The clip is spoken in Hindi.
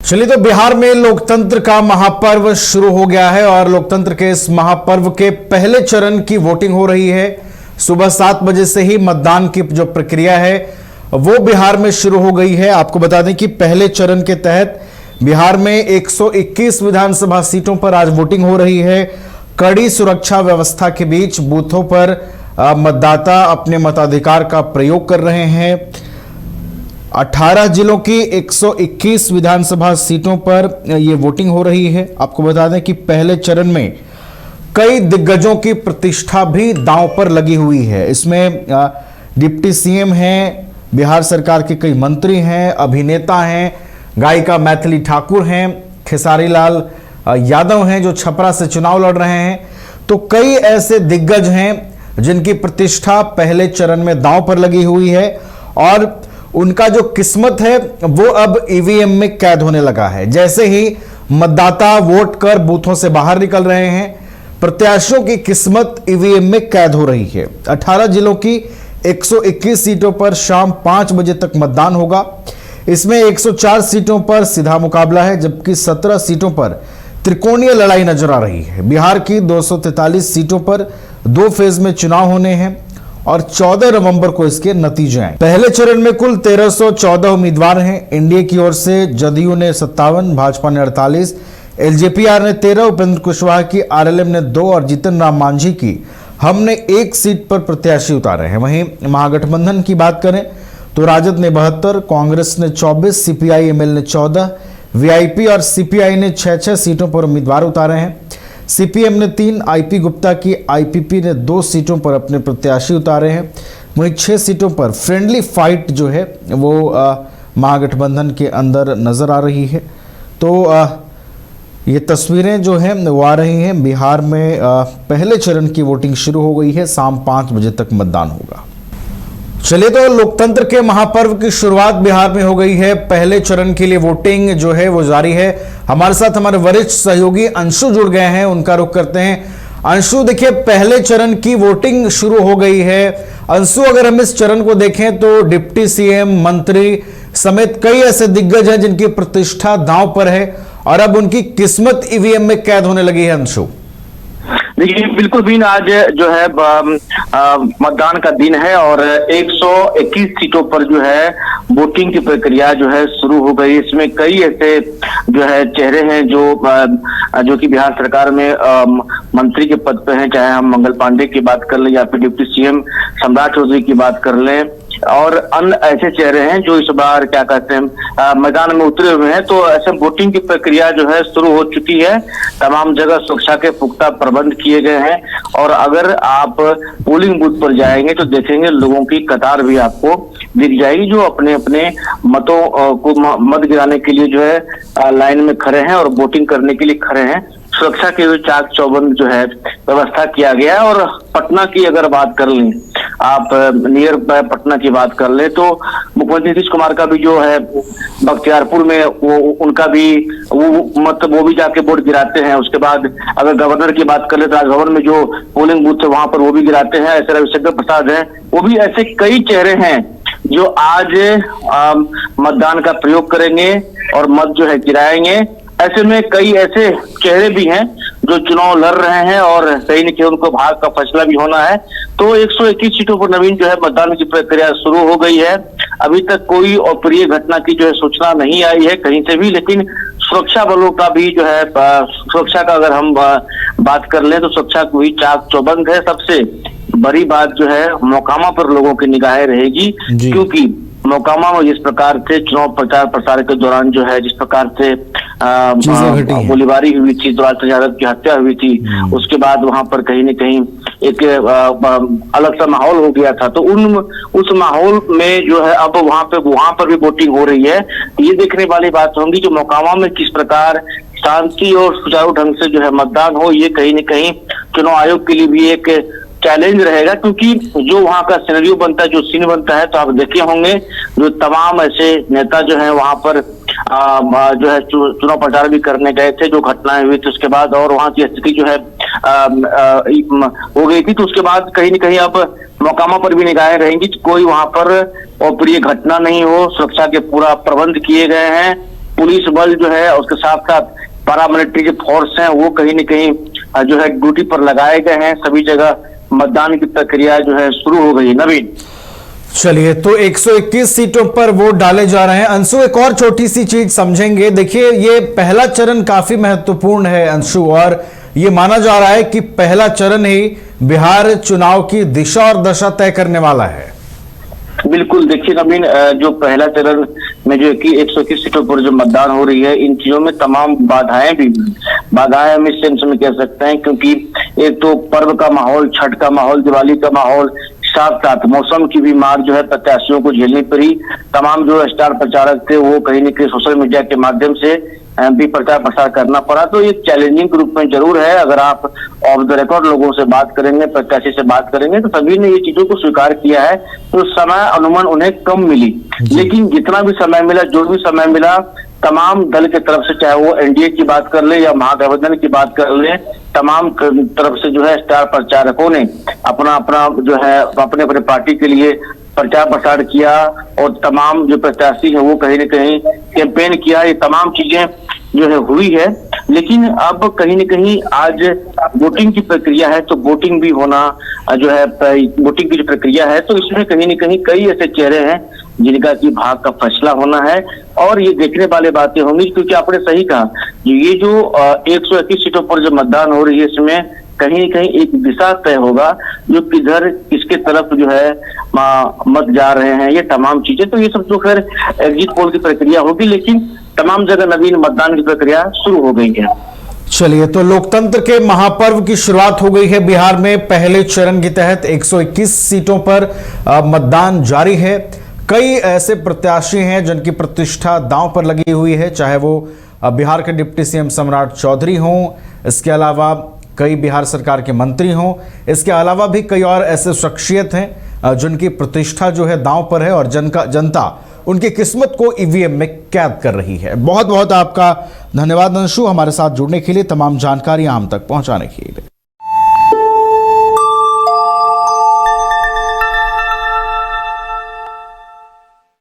चलिए, तो बिहार में लोकतंत्र का महापर्व शुरू हो गया है और लोकतंत्र के इस महापर्व के पहले चरण की वोटिंग हो रही है। सुबह 7 बजे से ही मतदान की जो प्रक्रिया है वो बिहार में शुरू हो गई है। आपको बता दें कि पहले चरण के तहत बिहार में 121 विधानसभा सीटों पर आज वोटिंग हो रही है। कड़ी सुरक्षा व्यवस्था के बीच बूथों पर मतदाता अपने मताधिकार का प्रयोग कर रहे हैं। 18 जिलों की 121 विधानसभा सीटों पर यह वोटिंग हो रही है। आपको बता दें कि पहले चरण में कई दिग्गजों की प्रतिष्ठा भी दांव पर लगी हुई है। इसमें डिप्टी सीएम हैं, बिहार सरकार के कई मंत्री हैं, अभिनेता हैं, गायिका मैथिली ठाकुर हैं, खेसारी लाल यादव हैं जो छपरा से चुनाव लड़ रहे हैं। तो कई ऐसे दिग्गज हैं जिनकी प्रतिष्ठा पहले चरण में दांव पर लगी हुई है और उनका जो किस्मत है वो अब ईवीएम में कैद होने लगा है। जैसे ही मतदाता वोट कर बूथों से बाहर निकल रहे हैं, प्रत्याशियों की किस्मत ईवीएम में कैद हो रही है। 18 जिलों की 121 सीटों पर शाम 5 बजे तक मतदान होगा। इसमें 104 सीटों पर सीधा मुकाबला है, जबकि 17 सीटों पर त्रिकोणीय लड़ाई नजर आ रही है। बिहार की 243 सीटों पर 2 फेज में चुनाव होने हैं और 14 नवंबर को इसके नतीजे आए। पहले चरण में कुल 1314 उम्मीदवार हैं। एनडीए की ओर से जदयू ने 57, भाजपा ने 48, एलजेपीआर ने 13, उपेंद्र कुशवाहा की आरएलएम ने 2 और जीतन राम मांझी की हमने 1 सीट पर प्रत्याशी उतारे हैं। वहीं महागठबंधन की बात करें तो राजद ने 72, कांग्रेस ने 24, सीपीआई एमएल ने 14, वीआईपी और सीपीआई ने 6 सीटों पर उम्मीदवार उतारे हैं। सीपीएम ने 3, आईपी गुप्ता की आईपीपी ने 2 सीटों पर अपने प्रत्याशी उतारे हैं। वहीं 6 सीटों पर फ्रेंडली फाइट जो है वो महागठबंधन के अंदर नजर आ रही है। तो ये तस्वीरें जो हैं वो आ रही हैं। बिहार में पहले चरण की वोटिंग शुरू हो गई है। शाम 5 बजे तक मतदान होगा। चलिए, तो लोकतंत्र के महापर्व की शुरुआत बिहार में हो गई है। पहले चरण के लिए वोटिंग जो है वो जारी है। हमारे साथ हमारे वरिष्ठ सहयोगी अंशु जुड़ गए हैं, उनका रुख करते हैं। अंशु, देखिए, पहले चरण की वोटिंग शुरू हो गई है। अंशु, अगर हम इस चरण को देखें तो डिप्टी सीएम, मंत्री समेत कई ऐसे दिग्गज हैं जिनकी प्रतिष्ठा दांव पर है और अब उनकी किस्मत ईवीएम में कैद होने लगी है। अंशु, देखिए, बिल्कुल भी आज जो है मतदान का दिन है और 121 सीटों पर जो है वोटिंग की प्रक्रिया जो है शुरू हो गई। इसमें कई ऐसे जो है चेहरे हैं जो कि बिहार सरकार में मंत्री के पद पे हैं, चाहे हम मंगल पांडे की बात कर लें या फिर डिप्टी सीएम सम्राट चौधरी की बात कर लें और अन्य ऐसे चेहरे हैं जो इस बार क्या कहते हैं मैदान में उतरे हुए हैं। तो ऐसे वोटिंग की प्रक्रिया जो है शुरू हो चुकी है। तमाम जगह सुरक्षा के पुख्ता प्रबंध किए गए हैं और अगर आप पोलिंग बूथ पर जाएंगे तो देखेंगे लोगों की कतार भी आपको दिख जाएगी जो अपने अपने मतों को मत गिराने के लिए जो है लाइन में खड़े हैं और वोटिंग करने के लिए खड़े हैं। सुरक्षा के लिए चाक चौबंद जो है व्यवस्था किया गया है। और पटना की अगर बात कर लें, आप नियर पटना की बात कर ले तो मुख्यमंत्री नीतीश कुमार का भी जो है बख्तियारपुर में वो उनका भी वो भी जाके वोट गिराते हैं। उसके बाद अगर गवर्नर की बात कर ले तो राजभवन में जो पोलिंग बूथ है वहां पर वो भी गिराते हैं। ऐसे रविशंकर प्रसाद हैं, वो भी ऐसे कई चेहरे हैं जो आज मतदान का प्रयोग करेंगे और मत जो है गिराएंगे। ऐसे में कई ऐसे चेहरे भी हैं जो चुनाव लड़ रहे हैं और कहीं न कहीं उनको भाग का फैसला भी होना है। तो 121 सीटों पर नवीन जो है मतदान की प्रक्रिया शुरू हो गई है। अभी तक कोई अप्रिय घटना की जो है सूचना नहीं आई है कहीं से भी, लेकिन सुरक्षा बलों का भी जो है सुरक्षा का अगर हम बात कर लें तो सुरक्षा भी चाक चौबंद है। सबसे बड़ी बात जो है मोकामा पर लोगों की निगाहें रहेगी, क्योंकि मोकामा में जिस प्रकार से चुनाव प्रचार प्रसार के दौरान जो है जिस प्रकार से गोलीबारी हुई थी, दुलाल यादव की हत्या हुई थी, उसके बाद वहां पर कहीं न कहीं एक अलग सा माहौल हो गया था। तो उस माहौल में जो है अब वहां पर भी वोटिंग हो रही है। ये देखने वाली बात होगी जो मोकामा में किस प्रकार शांति और सुचारू ढंग से जो है मतदान हो। ये कहीं न कहीं चुनाव आयोग के लिए भी एक चैलेंज रहेगा, क्योंकि जो वहां का सिनेरियो बनता है, जो सीन बनता है, तो आप देखे होंगे जो तमाम ऐसे नेता जो है वहां पर जो है चुनाव प्रचार भी करने गए थे, जो घटनाएं हुई थी उसके बाद और वहां की स्थिति जो है हो गई थी। तो उसके बाद कहीं न कहीं अब मोकामा पर भी निगाहें रहेंगी, कोई वहां पर अप्रिय घटना नहीं हो। सुरक्षा के पूरा प्रबंध किए गए हैं पुलिस बल जो है, उसके साथ साथ पैरामिलिट्री जो फोर्स हैं वो कहीं न कहीं जो है ड्यूटी पर लगाए गए हैं। सभी जगह मतदान की प्रक्रिया जो है शुरू हो गई। नवीन, चलिए, तो 121 सीटों पर वोट डाले जा रहे हैं। अंशु, एक और छोटी सी चीज समझेंगे। देखिए, ये पहला चरण काफी महत्वपूर्ण है अंशु, और ये माना जा रहा है कि पहला चरण ही बिहार चुनाव की दिशा और दशा तय करने वाला है। बिल्कुल, देखिए नवीन, जो पहला चरण में जो कि 121 सीटों पर जो मतदान हो रही है, इन चीजों में तमाम बाधाएं हम इस सेंस में कह सकते हैं, क्योंकि एक तो पर्व का माहौल, छठ का माहौल, दिवाली का माहौल, साथ साथ मौसम की भी मार जो है प्रत्याशियों को झेलनी पड़ी। तमाम जो स्टार प्रचारक थे वो कहीं न कहीं सोशल मीडिया के माध्यम से भी प्रचार प्रसार करना पड़ा। तो एक चैलेंजिंग के रूप में जरूर है। अगर आप ऑफ द रिकॉर्ड लोगों से बात करेंगे, प्रत्याशी से बात करेंगे, तो सभी ने ये चीजों को स्वीकार किया है। तो समय अनुमान उन्हें कम मिली, लेकिन जितना भी समय मिला, जो भी समय मिला, तमाम दल के तरफ से, चाहे वो एनडीए की बात कर ले या महागठबंधन की बात कर ले, तमाम तरफ से जो है स्टार प्रचारकों ने अपना जो है अपने पार्टी के लिए प्रचार प्रसार किया, और तमाम जो प्रत्याशी है वो कहीं न कहीं कैंपेन किया। ये तमाम चीजें जो है हुई है, लेकिन अब कहीं न कहीं आज वोटिंग की प्रक्रिया है, तो वोटिंग भी होना जो है, वोटिंग की जो प्रक्रिया है, तो इसमें कहीं न कहीं कई ऐसे चेहरे हैं जिनका की भाग का फैसला होना है, और ये देखने वाली बातें होंगी। क्योंकि आपने सही कहा, ये जो 121 सीटों पर जो मतदान हो रही है, इसमें कहीं न कहीं एक दिशा तय होगा, जो किधर किसके तरफ जो है मत जा रहे हैं, ये तमाम चीजें। तो ये सब तो खैर एग्जिट पोल की प्रक्रिया होगी, लेकिन तमाम जगह नवीन मतदान की प्रक्रिया शुरू हो गई है। चलिए, तो लोकतंत्र के महापर्व की शुरुआत हो गई है बिहार में। पहले चरण के तहत 121 सीटों पर मतदान जारी है। कई ऐसे प्रत्याशी हैं जिनकी प्रतिष्ठा दांव पर लगी हुई है, चाहे वो बिहार के डिप्टी सीएम सम्राट चौधरी हों, इसके अलावा कई बिहार सरकार के मंत्री हों, इसके अलावा भी कई और ऐसे शख्सियत हैं जिनकी प्रतिष्ठा जो है दांव पर है, और जनता उनकी किस्मत को ईवीएम में कैद कर रही है। बहुत बहुत आपका धन्यवाद अंशु, हमारे साथ जुड़ने के लिए, तमाम जानकारियां हम तक पहुंचाने के लिए।